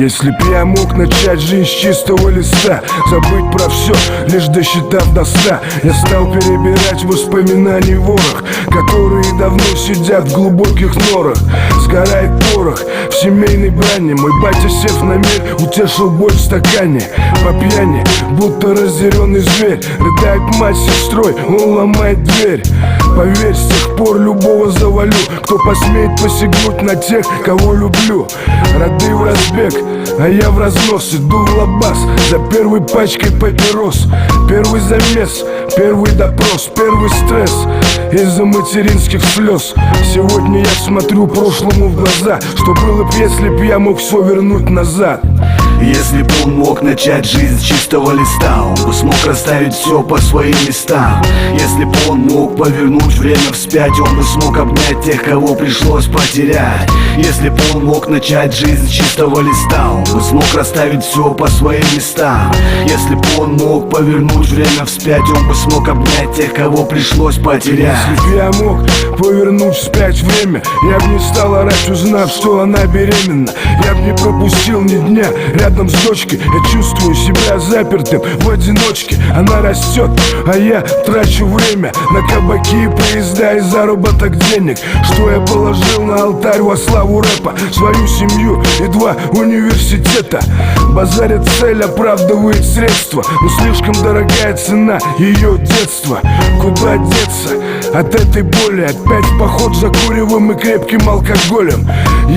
Если б я мог начать жизнь с чистого листа, забыть про все, лишь досчитав до 100, я стал перебирать воспоминаний ворох, которые давно сидят в глубоких норах. Сгорает порох в семейной брани. Мой батя, сев на мель, утешил боль в стакане. По пьяни, будто разъяренный зверь, рыдает мать с сестрой, он ломает дверь. Поверь, с тех пор любого завалю, кто посмеет посягнуть на тех, кого люблю. Роды в разбег, а я в разнос. Иду в лабаз за первой пачкой папирос. Первый замес, первый допрос, первый стресс из-за материнских слез. Сегодня я смотрю прошлому в глаза. Что было б, если б я мог все вернуть назад? Если бы он мог начать жизнь с чистого листа, он бы смог расставить все по своим местам. Если бы он мог повернуть время вспять, он бы смог обнять тех, кого пришлось потерять. Если бы он мог начать жизнь с чистого листа, он бы смог расставить все по своим местам. Если бы он мог повернуть время вспять, он бы смог обнять тех, кого пришлось потерять. Если б я мог повернуть вспять время, я б не стал орать, узнав, что она беременна. Я б не пропустил ни дня рядом с дочкой. Я чувствую себя запертым в одиночке. Она растет, а я трачу время на кабаки, поезда и заработок денег. Что я положил на алтарь во славу рэпа? Свою семью и 2 университета. Базарит цель, оправдывает средства, но слишком дорогая цена ее детства. Куда деться от этой боли? Опять в поход за куревом и крепким алкоголем.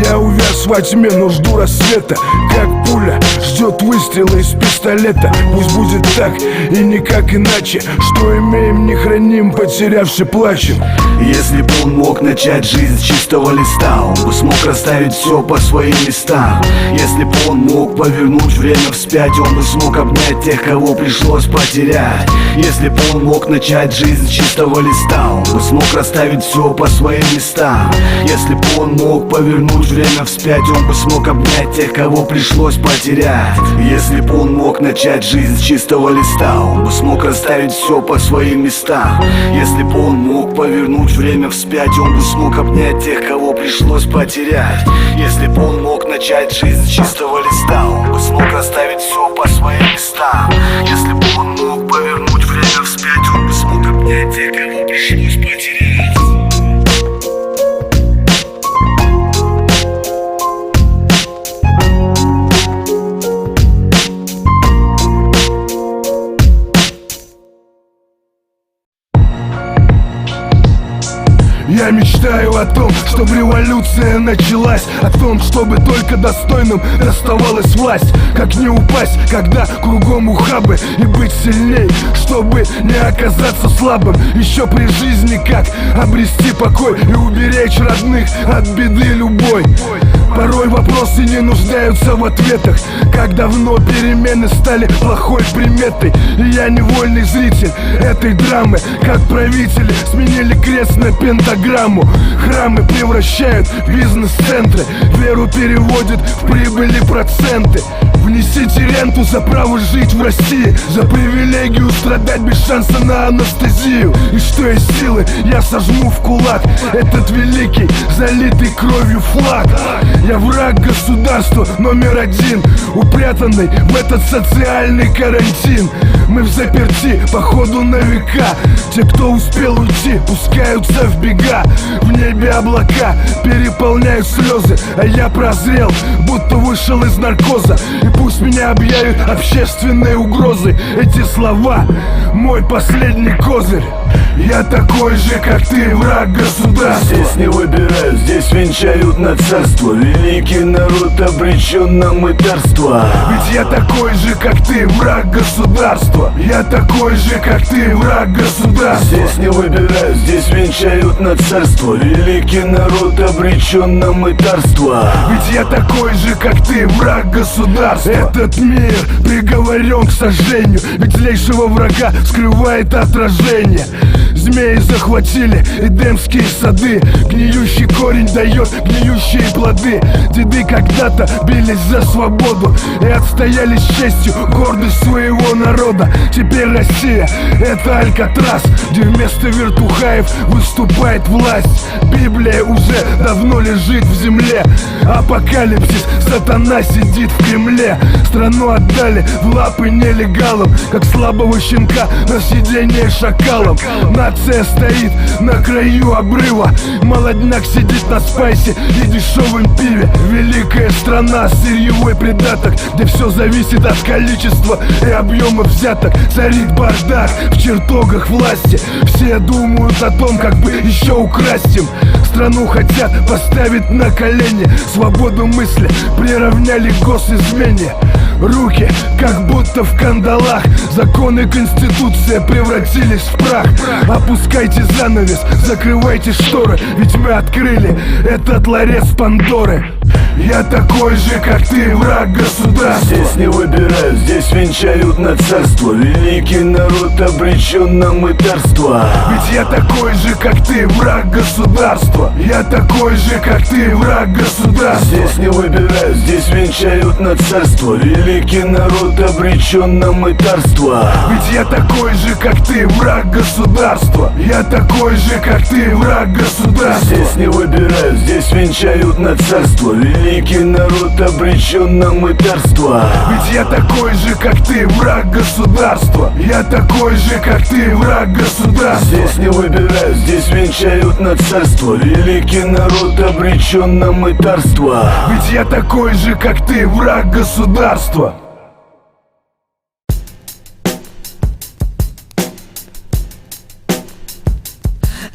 Я увяз во тьме, но жду рассвета, как пуля ждет выстрела из пистолета. Пусть будет так и никак иначе. Что имеем, не храним, потерявши плачем. Если бы он мог начать жизнь с чистого листа, он бы смог расставить все по своим местам. Если бы он мог повернуть время вспять, он бы смог обнять тех, кого пришлось потерять. Если бы он мог начать жизнь с чистого листа, он бы смог расставить все по своим местам. Если бы он мог повернуть время вспять, он бы смог обнять тех, кого пришлось потерять. Если бы он мог начать жизнь с чистого листа, он бы смог расставить все по своим местам. Если бы он мог повернуть время вспять, он бы смог обнять тех, кого пришлось потерять. Если бы он мог начать жизнь с чистого листа, он бы смог расставить все по своим местам. Если бы он мог повернуть время вспять, он бы смог обнять тех, кого пришлось потерять. Я мечтаю о том, чтобы революция началась, о том, чтобы только достойным доставалась власть. Как не упасть, когда кругом ухабы, и быть сильней, чтобы не оказаться слабым. Еще при жизни как обрести покой и уберечь родных от беды любой. Порой вопросы не нуждаются в ответах. Как давно перемены стали плохой приметой. И я невольный зритель этой драмы. Как правители сменили крест на пентаграмму. Храмы превращают в бизнес-центры. Веру переводят в прибыли проценты. Внесите ренту за право жить в России, за привилегию страдать без шанса на анестезию. И что есть силы, я сожму в кулак этот великий, залитый кровью флаг. Я враг государства номер 1, упрятанный в этот социальный карантин. Мы в заперти, походу на века. Те, кто успел уйти, пускаются в бега. В небе облака переполняют слезы, а я прозрел, будто вышел из наркоза. И пусть меня объявят общественной угрозой, эти слова — мой последний козырь. Я такой же, как ты, враг государства. Здесь не выбирают, здесь венчают на царство. Великий народ обречен на мытарство. Ведь я такой же, как ты, враг государства. Я такой же, как ты, враг государства. Здесь не выбирают, здесь венчают на царство. Великий народ обречен на мытарство. Ведь я такой же, как ты, враг государства. Этот мир приговорен к сожжению, ведь злейшего врага скрывает отражение. Змеи захватили эдемские сады. Гниющий корень дает гниющие плоды. Деды когда-то бились за свободу и отстояли с честью гордость своего народа. Теперь Россия — это Алькатрас, где вместо вертухаев выступает власть. Библия уже давно лежит в земле. Апокалипсис, сатана сидит в Кремле. Страну отдали в лапы нелегалам, как слабого щенка на сиденье шакалом. Нация стоит на краю обрыва. Молодняк сидит на спайсе и дешевом пиве. Великая страна, сырьевой придаток, где все зависит от количества и объема взяток. Царит бардак в чертогах власти. Все думают о том, как бы еще украсть им. Страну хотят поставить на колени. Свободу мысли приравняли к госизмене. Руки как будто в кандалах. Законы, конституция превратились в прах. Опускайте занавес, закрывайте шторы, ведь мы открыли этот ларец Пандоры. Я такой же, как ты, враг государства. Здесь не выбирают, здесь венчают на царство. Великий народ обречен на мытарство. Ведь я такой же, как ты, враг государства. Я такой же, как ты, враг государства. Здесь не выбирают, здесь венчают на царство. Великий народ обречен на мытарство. Ведь я такой же, как ты, враг государства. Я такой же, как ты, враг государства. Здесь не выбирают, здесь венчают на царство. Великий народ обречен на мытарство. Ведь я такой же, как ты, враг государства. Я такой же, как ты, враг государства. Здесь не выбирают, здесь венчают на царство. Великий народ обречен на мытарство. Ведь я такой же, как ты, враг государства.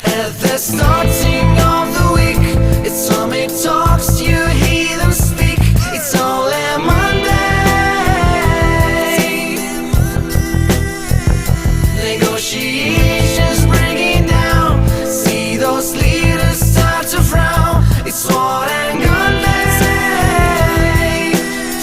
At the starting of the week, it's Tommy talks, you hear them speak. It's only Monday. Negotiations breaking down. See those leaders start to frown. It's sword and gun day.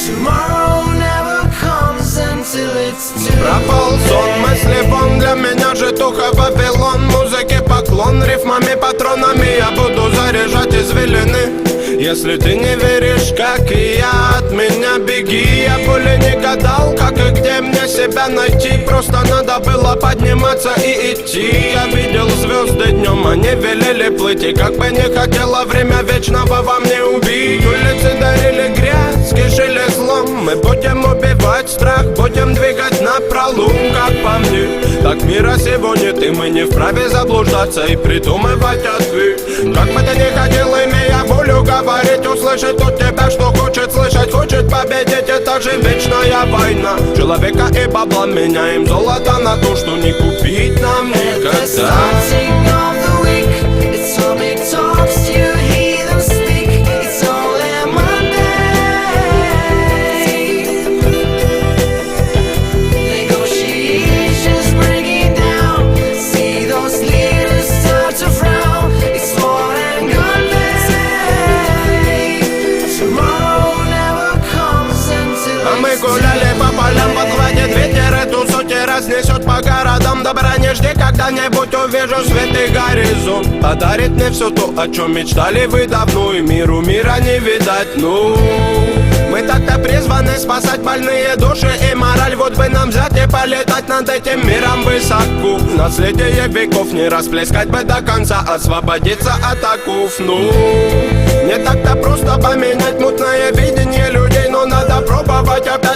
Tomorrow never comes until it's too Пропал сон, мысли вон, для меня житуха Вавилон. Музыке поклон, рифмами, патронами я буду заряжать извилины. Если ты не веришь, как и я, от меня беги. Я более не гадал, как и где мне себя найти. Просто надо было подниматься и идти. Я видел звезды днем, они велели плыть. И как бы не хотела время вечного во мне убить. Улицы дарили грязь, кишили злом. Мы будем убивать страх, будем двигать напролом, как по мне. Так мира сего нет, и мы не вправе заблуждаться и придумывать ответ. Как бы ты ни хотел, имея волю говорить, услышать от тебя, что хочет слышать, хочет победить. Это же вечная война человека и бабла. Меняем золото на то, что не купить нам никогда. Разнесет по городам, добра не жди, когда-нибудь увижу свет и горизонт. Подарит мне все то, о чем мечтали вы давно, и миру мира не видать, ну. Мы так-то призваны спасать больные души и мораль. Вот бы нам взять и полетать над этим миром высоко. Наследие веков не расплескать бы до конца, освободиться от оков, ну. Не так-то просто поменять мутное видение людей, но надо пробовать опять.